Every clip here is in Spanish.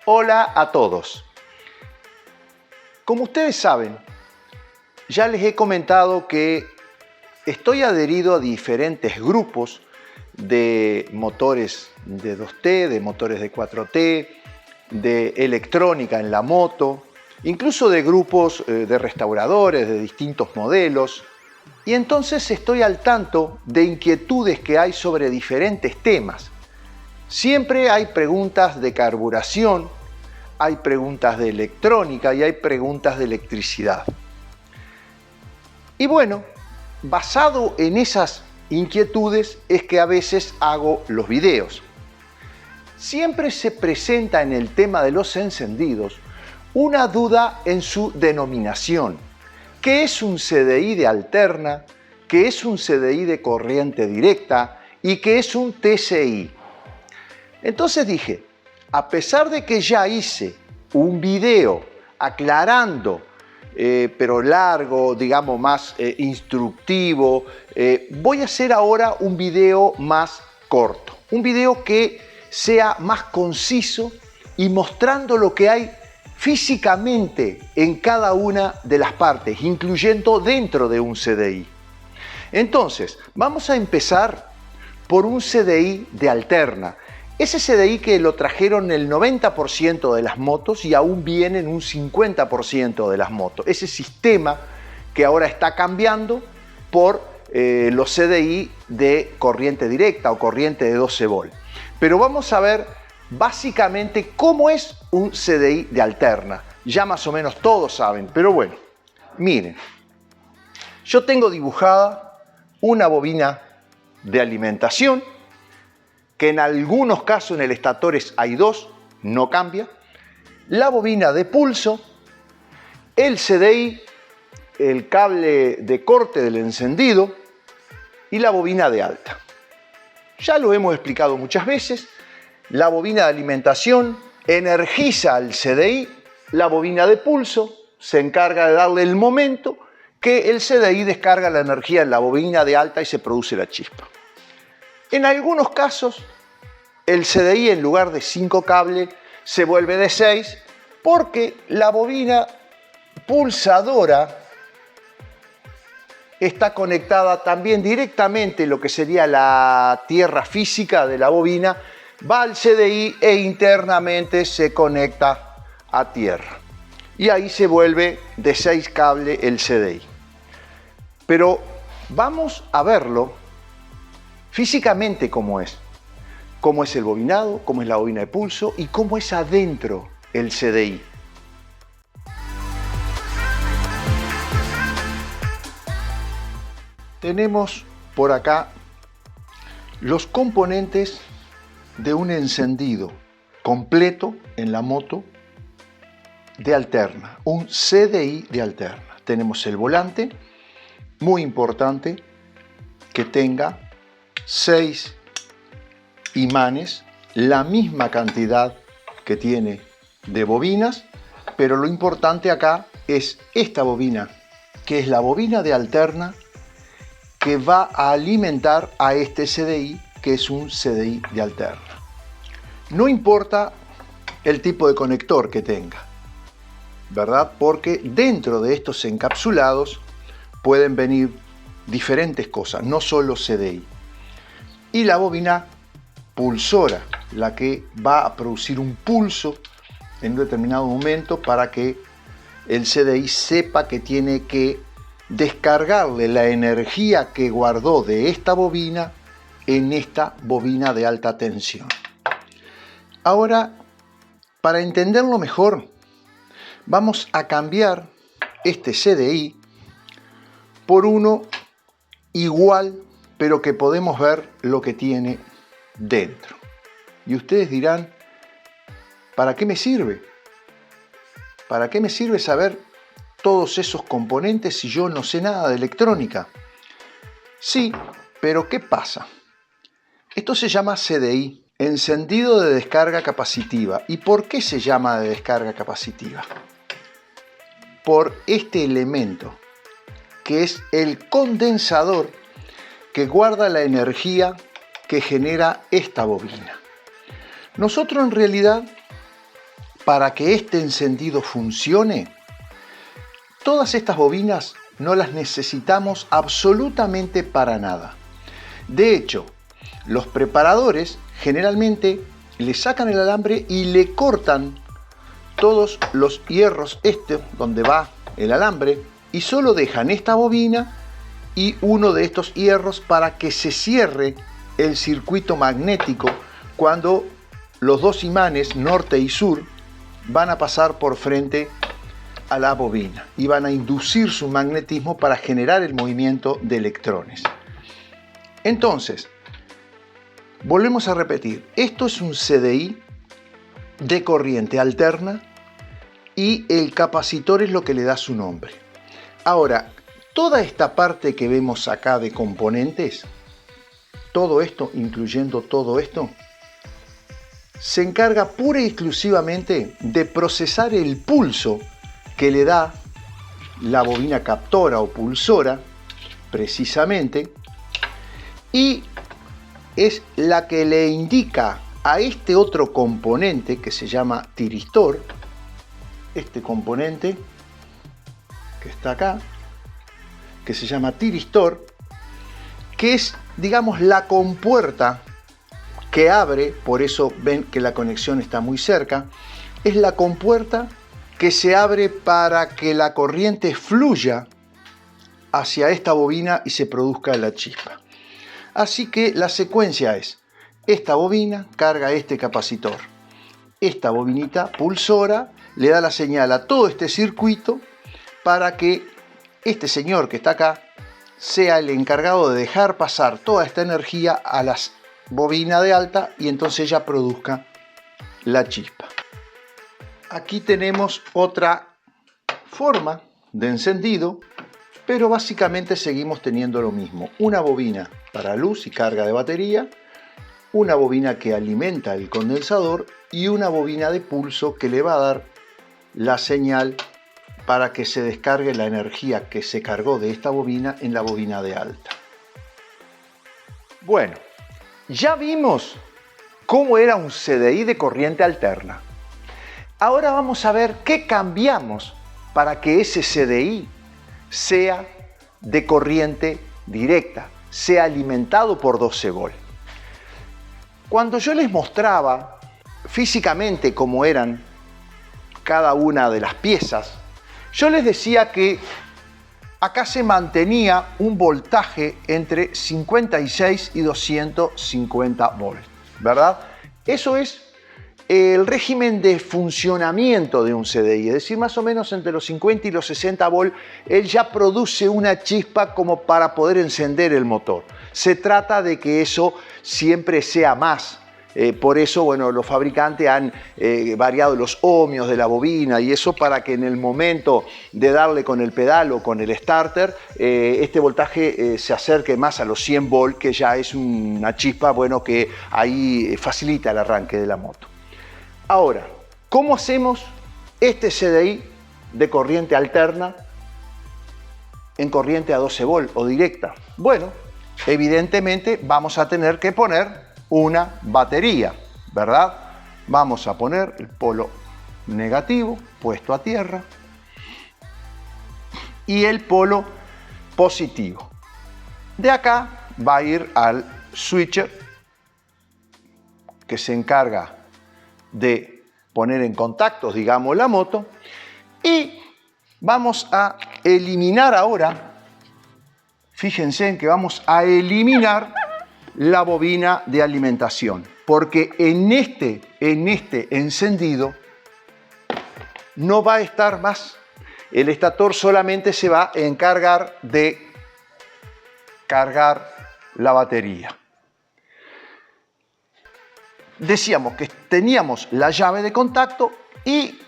Hola a todos. Como ustedes saben, ya les he comentado que estoy adherido a diferentes grupos de motores de 2T, de motores de 4T, de electrónica en la moto, incluso de grupos de restauradores de distintos modelos. Y entonces estoy al tanto de inquietudes que hay sobre diferentes temas. Siempre hay preguntas de carburación, hay preguntas de electrónica y hay preguntas de electricidad. Y bueno, basado en esas inquietudes es que a veces hago los videos. Siempre se presenta en el tema de los encendidos una duda en su denominación. ¿Qué es un CDI de alterna? ¿Qué es un CDI de corriente directa? ¿Y qué es un TCI? Entonces dije, a pesar de que ya hice un video aclarando, pero largo, digamos más instructivo, voy a hacer ahora un video más corto. Un video que sea más conciso y mostrando lo que hay físicamente en cada una de las partes, incluyendo dentro de un CDI. Entonces, vamos a empezar por un CDI de alterna. Ese CDI que lo trajeron el 90% de las motos y aún viene en un 50% de las motos. Ese sistema que ahora está cambiando por los CDI de corriente directa o corriente de 12 volt. Pero vamos a ver básicamente cómo es un CDI de alterna. Ya más o menos todos saben, pero bueno, miren. Yo tengo dibujada una bobina de alimentación, que en algunos casos en el estatores hay dos, no cambia, la bobina de pulso, el CDI, el cable de corte del encendido y la bobina de alta. Ya lo hemos explicado muchas veces, la bobina de alimentación energiza al CDI, la bobina de pulso se encarga de darle el momento que el CDI descarga la energía en la bobina de alta y se produce la chispa. En algunos casos, el CDI en lugar de 5 cables se vuelve de 6 porque la bobina pulsadora está conectada también directamente, lo que sería la tierra física de la bobina, va al CDI e internamente se conecta a tierra. Y ahí se vuelve de 6 cables el CDI. Pero vamos a verlo físicamente cómo es el bobinado, cómo es la bobina de pulso y cómo es adentro el CDI. Tenemos por acá los componentes de un encendido completo en la moto de alterna, un CDI de alterna. Tenemos el volante, muy importante que tenga 6 imanes, la misma cantidad que tiene de bobinas, pero lo importante acá es esta bobina, que es la bobina de alterna que va a alimentar a este CDI, que es un CDI de alterna. No importa el tipo de conector que tenga, ¿verdad? Porque dentro de estos encapsulados pueden venir diferentes cosas, no solo CDI. Y la bobina pulsora, la que va a producir un pulso en un determinado momento para que el CDI sepa que tiene que descargarle la energía que guardó de esta bobina en esta bobina de alta tensión. Ahora, para entenderlo mejor, vamos a cambiar este CDI por uno igual, pero que podemos ver lo que tiene dentro. Y ustedes dirán, ¿para qué me sirve? ¿Para qué me sirve saber todos esos componentes si yo no sé nada de electrónica? Sí, pero ¿qué pasa? Esto se llama CDI, encendido de descarga capacitiva. ¿Y por qué se llama de descarga capacitiva? Por este elemento, que es el condensador que guarda la energía que genera esta bobina. Nosotros en realidad para que este encendido funcione, todas estas bobinas no las necesitamos absolutamente para nada. De hecho, los preparadores generalmente le sacan el alambre y le cortan todos los hierros donde va el alambre, y solo dejan esta bobina y uno de estos hierros para que se cierre el circuito magnético cuando los dos imanes norte y sur van a pasar por frente a la bobina y van a inducir su magnetismo para generar el movimiento de electrones. Entonces, volvemos a repetir, esto es un CDI de corriente alterna y el capacitor es lo que le da su nombre. Ahora, toda esta parte que vemos acá de componentes, todo esto, incluyendo todo esto, se encarga pura y exclusivamente de procesar el pulso que le da la bobina captora o pulsora, precisamente, y es la que le indica a este otro componente que se llama tiristor, este componente que está acá, que se llama tiristor, que es, digamos, la compuerta que abre, por eso ven que la conexión está muy cerca, es la compuerta que se abre para que la corriente fluya hacia esta bobina y se produzca la chispa. Así que la secuencia es, esta bobina carga este capacitor, esta bobinita pulsora le da la señal a todo este circuito para que este señor que está acá sea el encargado de dejar pasar toda esta energía a la bobina de alta y entonces ella produzca la chispa. Aquí tenemos otra forma de encendido, pero básicamente seguimos teniendo lo mismo. Una bobina para luz y carga de batería, una bobina que alimenta el condensador y una bobina de pulso que le va a dar la señal para que se descargue la energía que se cargó de esta bobina en la bobina de alta. Bueno, ya vimos cómo era un CDI de corriente alterna. Ahora vamos a ver qué cambiamos para que ese CDI sea de corriente directa, sea alimentado por 12 volt. Cuando yo les mostraba físicamente cómo eran cada una de las piezas, yo les decía que acá se mantenía un voltaje entre 56 y 250 volts, ¿verdad? Eso es el régimen de funcionamiento de un CDI, es decir, más o menos entre los 50 y los 60 volts, él ya produce una chispa como para poder encender el motor. Se trata de que eso siempre sea más. Por eso, bueno, los fabricantes han variado los ohmios de la bobina y eso para que en el momento de darle con el pedal o con el starter, este voltaje se acerque más a los 100 volts, que ya es una chispa, bueno, que ahí facilita el arranque de la moto. Ahora, ¿cómo hacemos este CDI de corriente alterna en corriente a 12 volt o directa? Bueno, evidentemente vamos a tener que poner una batería, ¿verdad? Vamos a poner el polo negativo puesto a tierra y el polo positivo. De acá va a ir al switcher que se encarga de poner en contacto, digamos, la moto, y vamos a eliminar ahora, fíjense en que vamos a eliminar la bobina de alimentación, porque en este encendido no va a estar más. El estator solamente se va a encargar de cargar la batería. Decíamos que teníamos la llave de contacto y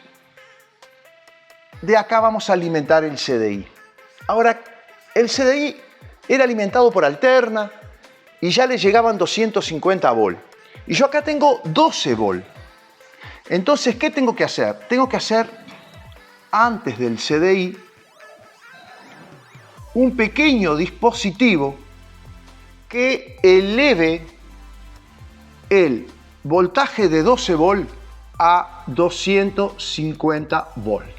de acá vamos a alimentar el CDI. Ahora, el CDI era alimentado por alterna y ya le llegaban 250 volt. Y yo acá tengo 12 volt. Entonces, ¿qué tengo que hacer? Tengo que hacer, antes del CDI, un pequeño dispositivo que eleve el voltaje de 12 volt a 250 volts.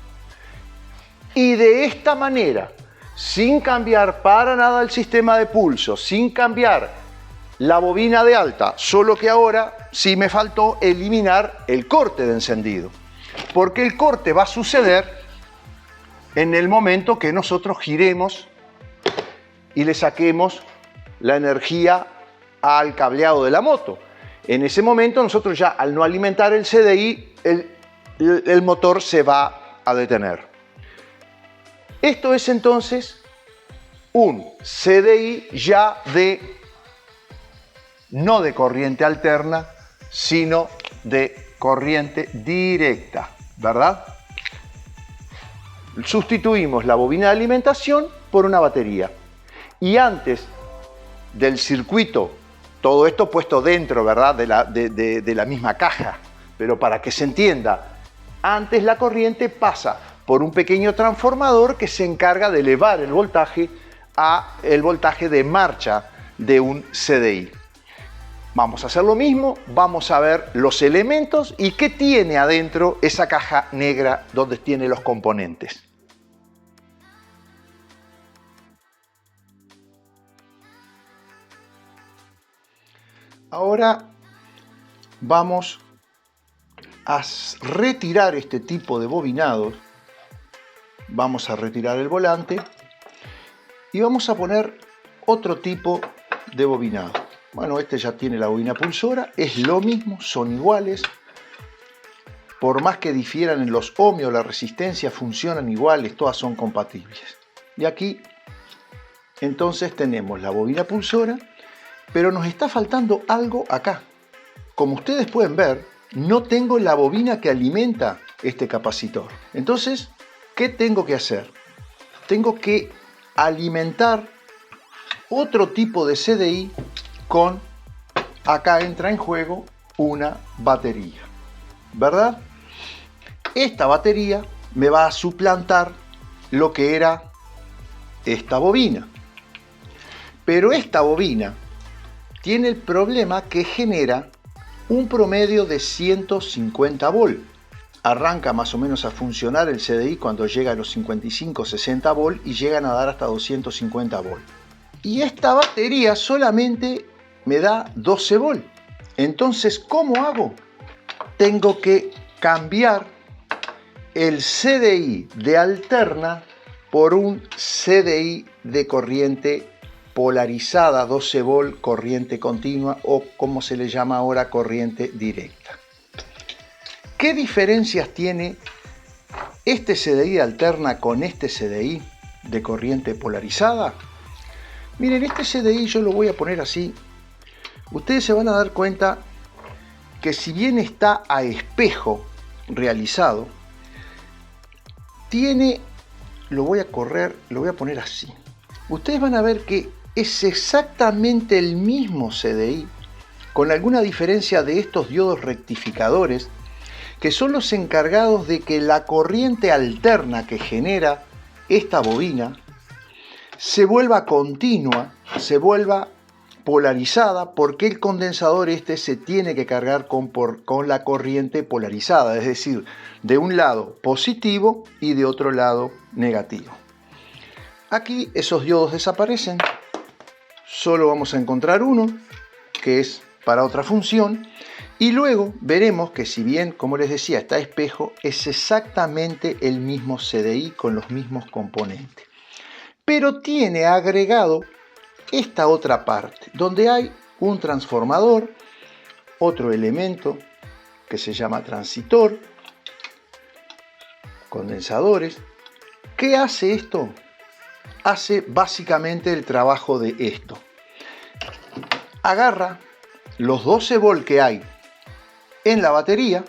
Y de esta manera, sin cambiar para nada el sistema de pulso, sin cambiar la bobina de alta, solo que ahora sí me faltó eliminar el corte de encendido, porque el corte va a suceder en el momento que nosotros giremos y le saquemos la energía al cableado de la moto. En ese momento nosotros ya, al no alimentar el CDI, el motor se va a detener. Esto es entonces un CDI ya no de corriente alterna, sino de corriente directa, ¿verdad? Sustituimos la bobina de alimentación por una batería. Y antes del circuito, todo esto puesto dentro, ¿verdad?, de la misma caja, pero para que se entienda, antes la corriente pasa por un pequeño transformador que se encarga de elevar el voltaje a el voltaje de marcha de un CDI. Vamos a hacer lo mismo, vamos a ver los elementos y qué tiene adentro esa caja negra donde tiene los componentes. Ahora vamos a retirar este tipo de bobinados. Vamos a retirar el volante y vamos a poner otro tipo de bobinado. Bueno, este ya tiene la bobina pulsora, es lo mismo, son iguales. Por más que difieran en los ohmios, la resistencia, funcionan iguales, todas son compatibles. Y aquí entonces tenemos la bobina pulsora, pero nos está faltando algo acá. Como ustedes pueden ver, no tengo la bobina que alimenta este capacitor. Entonces, ¿qué tengo que hacer? Tengo que alimentar otro tipo de CDI con, acá entra en juego una batería, ¿verdad? Esta batería me va a suplantar lo que era esta bobina. Pero esta bobina tiene el problema que genera un promedio de 150 volts. Arranca más o menos a funcionar el CDI cuando llega a los 55-60 volts y llegan a dar hasta 250 volts. Y esta batería solamente me da 12 volts. Entonces, ¿cómo hago? Tengo que cambiar el CDI de alterna por un CDI de corriente polarizada, 12 volts, corriente continua o como se le llama ahora, corriente directa. ¿Qué diferencias tiene este CDI de alterna con este CDI de corriente polarizada? Miren, este CDI yo lo voy a poner así. Ustedes se van a dar cuenta que si bien está a espejo realizado, tiene, lo voy a poner así. Ustedes van a ver que es exactamente el mismo CDI, con alguna diferencia de estos diodos rectificadores, que son los encargados de que la corriente alterna que genera esta bobina se vuelva continua, se vuelva polarizada, porque el condensador este se tiene que cargar con la corriente polarizada, es decir, de un lado positivo y de otro lado negativo. Aquí esos diodos desaparecen, solo vamos a encontrar uno, que es para otra función, y luego veremos que si bien, como les decía, está a espejo, es exactamente el mismo CDI con los mismos componentes. Pero tiene agregado esta otra parte, donde hay un transformador, otro elemento que se llama transitor, condensadores. ¿Qué hace esto? Hace básicamente el trabajo de esto. Agarra los 12 volts que hay en la batería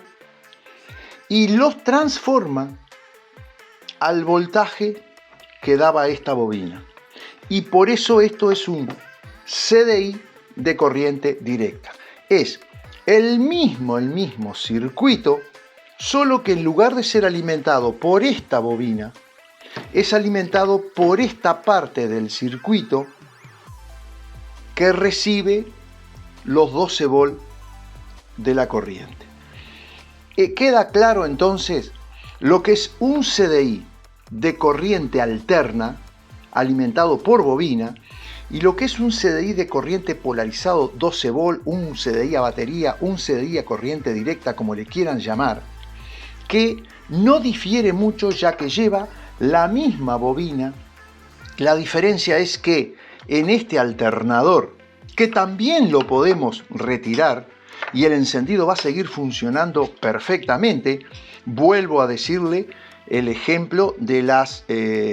y los transforma al voltaje que daba esta bobina. Y por eso esto es un CDI de corriente directa. Es el mismo circuito, solo que en lugar de ser alimentado por esta bobina, es alimentado por esta parte del circuito que recibe los 12 volts de la corriente. queda claro entonces lo que es un CDI de corriente alterna alimentado por bobina y lo que es un CDI de corriente polarizado 12 volt, un CDI a batería, un CDI a corriente directa, como le quieran llamar, que no difiere mucho ya que lleva la misma bobina. La diferencia es que en este alternador, que también lo podemos retirar y el encendido va a seguir funcionando perfectamente, vuelvo a decirle el ejemplo de las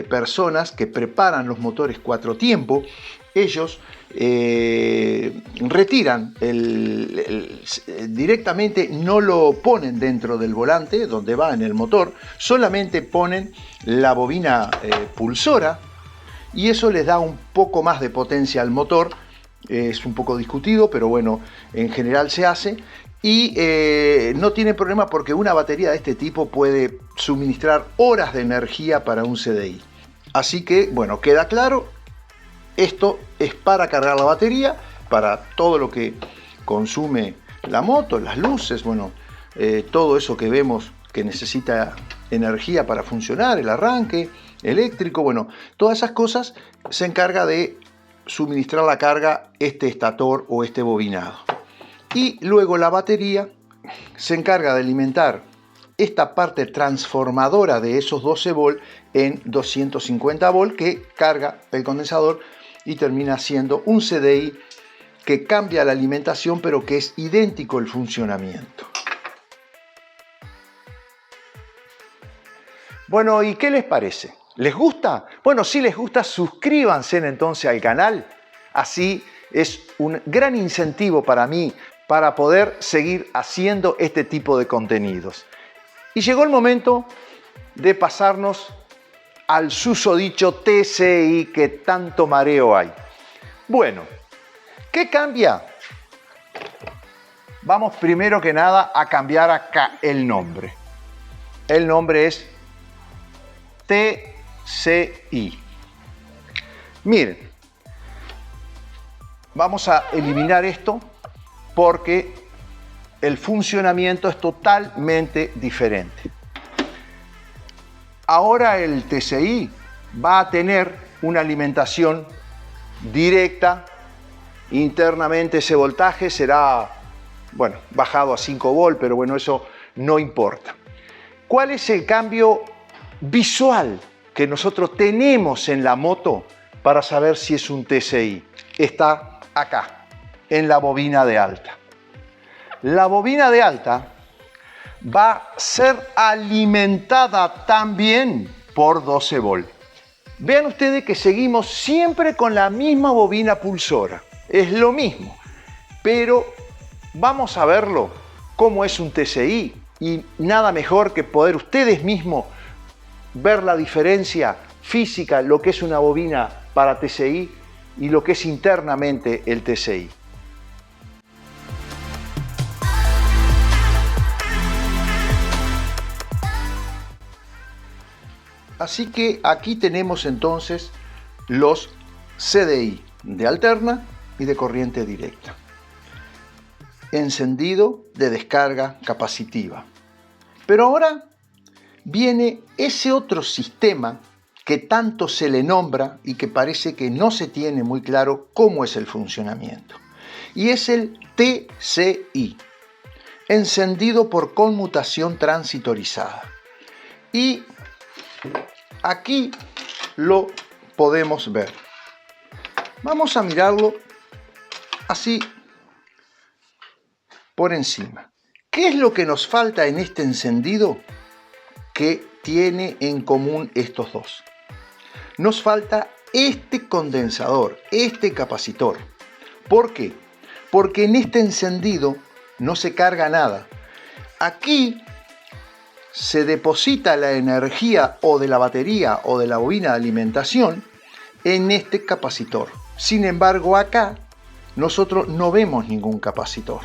personas que preparan los motores 4 tiempos. Ellos retiran directamente, no lo ponen dentro del volante donde va en el motor, solamente ponen la bobina pulsora y eso les da un poco más de potencia al motor. Es un poco discutido, pero bueno, en general se hace. Y no tiene problema porque una batería de este tipo puede suministrar horas de energía para un CDI. Así que, bueno, queda claro, esto es para cargar la batería, para todo lo que consume la moto, las luces, bueno, todo eso que vemos que necesita energía para funcionar, el arranque eléctrico, bueno, todas esas cosas se encarga de suministrar la carga este estator o este bobinado. Y luego la batería se encarga de alimentar esta parte transformadora de esos 12 volt en 250 volt que carga el condensador y termina siendo un CDI que cambia la alimentación pero que es idéntico el funcionamiento. Bueno, ¿y qué les parece? ¿Les gusta? Bueno, si les gusta, suscríbanse entonces al canal. Así es un gran incentivo para mí para poder seguir haciendo este tipo de contenidos. Y llegó el momento de pasarnos al susodicho TCI que tanto mareo hay. Bueno, ¿qué cambia? Vamos primero que nada a cambiar acá el nombre. El nombre es TCI. Miren, vamos a eliminar esto porque el funcionamiento es totalmente diferente. Ahora el TCI va a tener una alimentación directa. Internamente ese voltaje será, bueno, bajado a 5 volt, pero bueno, eso no importa. ¿Cuál es el cambio visual que nosotros tenemos en la moto para saber si es un TCI? Está acá, en la bobina de alta. La bobina de alta va a ser alimentada también por 12 volt. Vean ustedes que seguimos siempre con la misma bobina pulsora. Es lo mismo, pero vamos a verlo cómo es un TCI y nada mejor que poder ustedes mismos ver la diferencia física, lo que es una bobina para TCI y lo que es internamente el TCI. Así que aquí tenemos entonces los CDI de alterna y de corriente directa. Encendido de descarga capacitiva. Pero ahora viene ese otro sistema que tanto se le nombra y que parece que no se tiene muy claro cómo es el funcionamiento. Y es el TCI, encendido por conmutación transitorizada. Y aquí lo podemos ver. Vamos a mirarlo así por encima. ¿Qué es lo que nos falta en este encendido que tiene en común estos dos? Nos falta este condensador, este capacitor. ¿Por qué? Porque en este encendido no se carga nada. Aquí se deposita la energía o de la batería o de la bobina de alimentación en este capacitor. Sin embargo, acá nosotros no vemos ningún capacitor.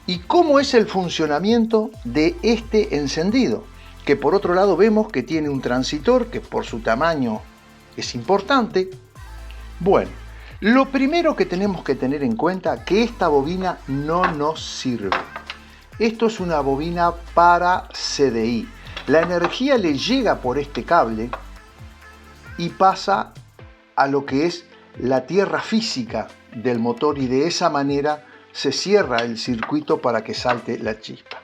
¿Y cómo es el funcionamiento de este encendido? Que por otro lado vemos que tiene un transitor que por su tamaño es importante. Bueno, lo primero que tenemos que tener en cuenta es que esta bobina no nos sirve. Esto es una bobina para CDI. La energía le llega por este cable y pasa a lo que es la tierra física del motor y de esa manera se cierra el circuito para que salte la chispa.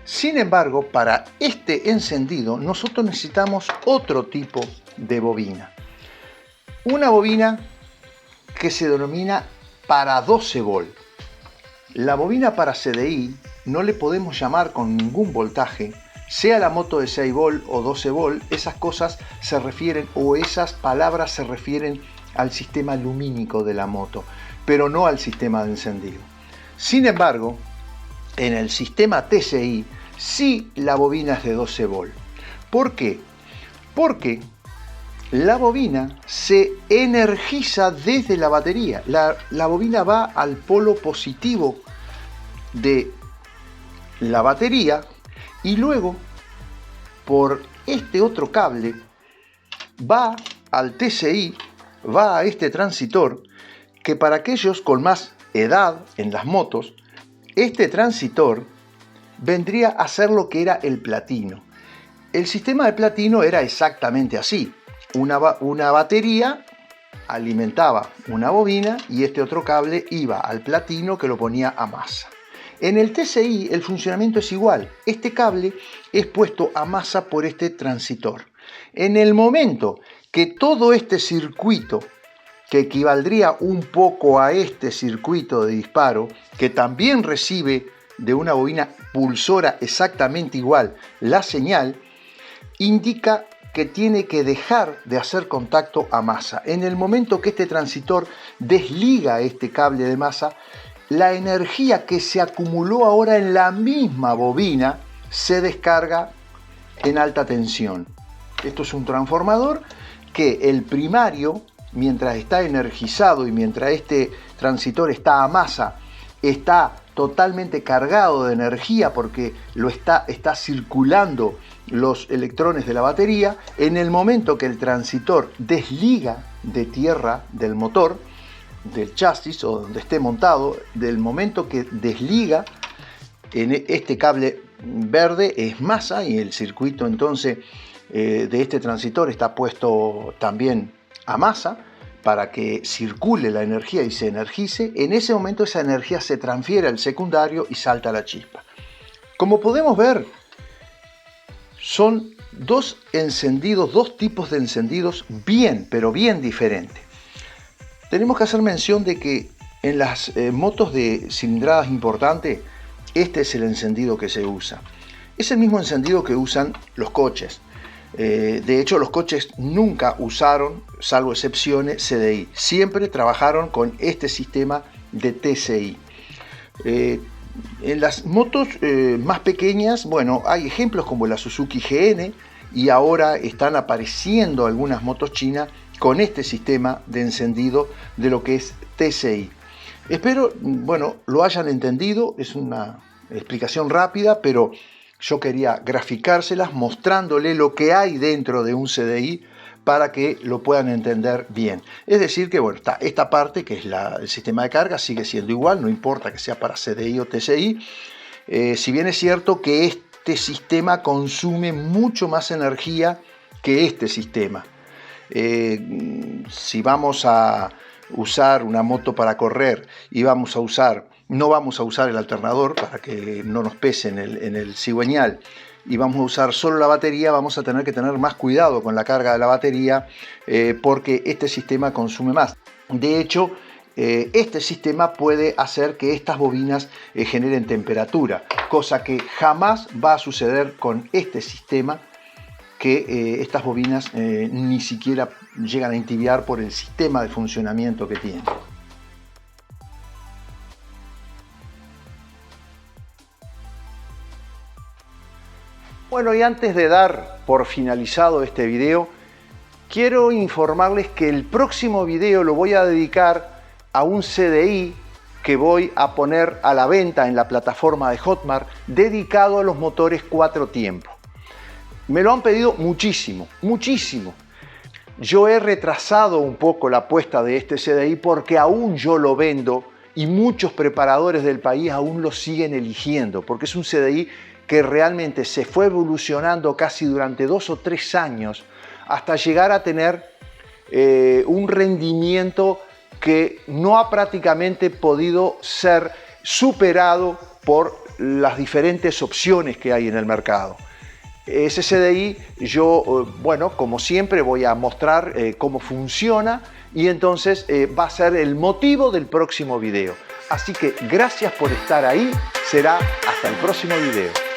Sin embargo, para este encendido nosotros necesitamos otro tipo de bobina. Una bobina que se denomina para 12 volt. La bobina para CDI no le podemos llamar con ningún voltaje, sea la moto de 6 volt o 12 volt, esas cosas se refieren o esas palabras se refieren al sistema lumínico de la moto, pero no al sistema de encendido. Sin embargo, en el sistema TCI sí la bobina es de 12 volt. ¿Por qué? Porque la bobina se energiza desde la batería. La bobina va al polo positivo de la batería y luego por este otro cable va al TCI, va a este transitor que para aquellos con más edad en las motos, este transitor vendría a ser lo que era el platino. El sistema de platino era exactamente así. Una batería alimentaba una bobina y este otro cable iba al platino que lo ponía a masa. En el TCI el funcionamiento es igual. Este cable es puesto a masa por este transitor. En el momento que todo este circuito, que equivaldría un poco a este circuito de disparo, que también recibe de una bobina pulsora exactamente igual la señal, indica que tiene que dejar de hacer contacto a masa. En el momento que este transitor desliga este cable de masa, la energía que se acumuló ahora en la misma bobina se descarga en alta tensión. Esto es un transformador que el primario, mientras está energizado y mientras este transitor está a masa, está totalmente cargado de energía porque está circulando los electrones de la batería. En el momento que el transitor desliga de tierra del motor, del chasis o donde esté montado, del momento que desliga, en este cable verde es masa y el circuito entonces de este transitor está puesto también a masa para que circule la energía y se energice. En ese momento esa energía se transfiere al secundario y salta la chispa. Como podemos ver, son dos tipos de encendidos pero bien diferentes. Tenemos que hacer mención de que en las motos de cilindradas importantes, este es el encendido que se usa. Es el mismo encendido que usan los coches. De hecho, los coches nunca usaron, salvo excepciones, CDI. Siempre trabajaron con este sistema de TCI. En las motos más pequeñas, bueno, hay ejemplos como la Suzuki GN y ahora están apareciendo algunas motos chinas con este sistema de encendido de lo que es TCI. Espero, bueno, lo hayan entendido. Es una explicación rápida, pero yo quería graficárselas mostrándole lo que hay dentro de un CDI para que lo puedan entender bien. Es decir que, bueno, está esta parte que es el sistema de carga, sigue siendo igual, no importa que sea para CDI o TCI. Si bien es cierto que este sistema consume mucho más energía que este sistema. Si vamos a usar una moto para correr y no vamos a usar el alternador para que no nos pese en el cigüeñal y vamos a usar solo la batería, vamos a tener que tener más cuidado con la carga de la batería porque este sistema consume más. De hecho, este sistema puede hacer que estas bobinas generen temperatura, cosa que jamás va a suceder con este sistema, que estas bobinas ni siquiera llegan a entibiar por el sistema de funcionamiento que tienen. Bueno, y antes de dar por finalizado este video, quiero informarles que el próximo video lo voy a dedicar a un CDI que voy a poner a la venta en la plataforma de Hotmart dedicado a los motores 4 tiempos. Me lo han pedido muchísimo, muchísimo. Yo he retrasado un poco la puesta de este CDI porque aún yo lo vendo y muchos preparadores del país aún lo siguen eligiendo, porque es un CDI que realmente se fue evolucionando casi durante 2 o 3 años hasta llegar a tener un rendimiento que no ha prácticamente podido ser superado por las diferentes opciones que hay en el mercado. Ese CDI yo, bueno, como siempre voy a mostrar cómo funciona y entonces va a ser el motivo del próximo video. Así que gracias por estar ahí, será hasta el próximo video.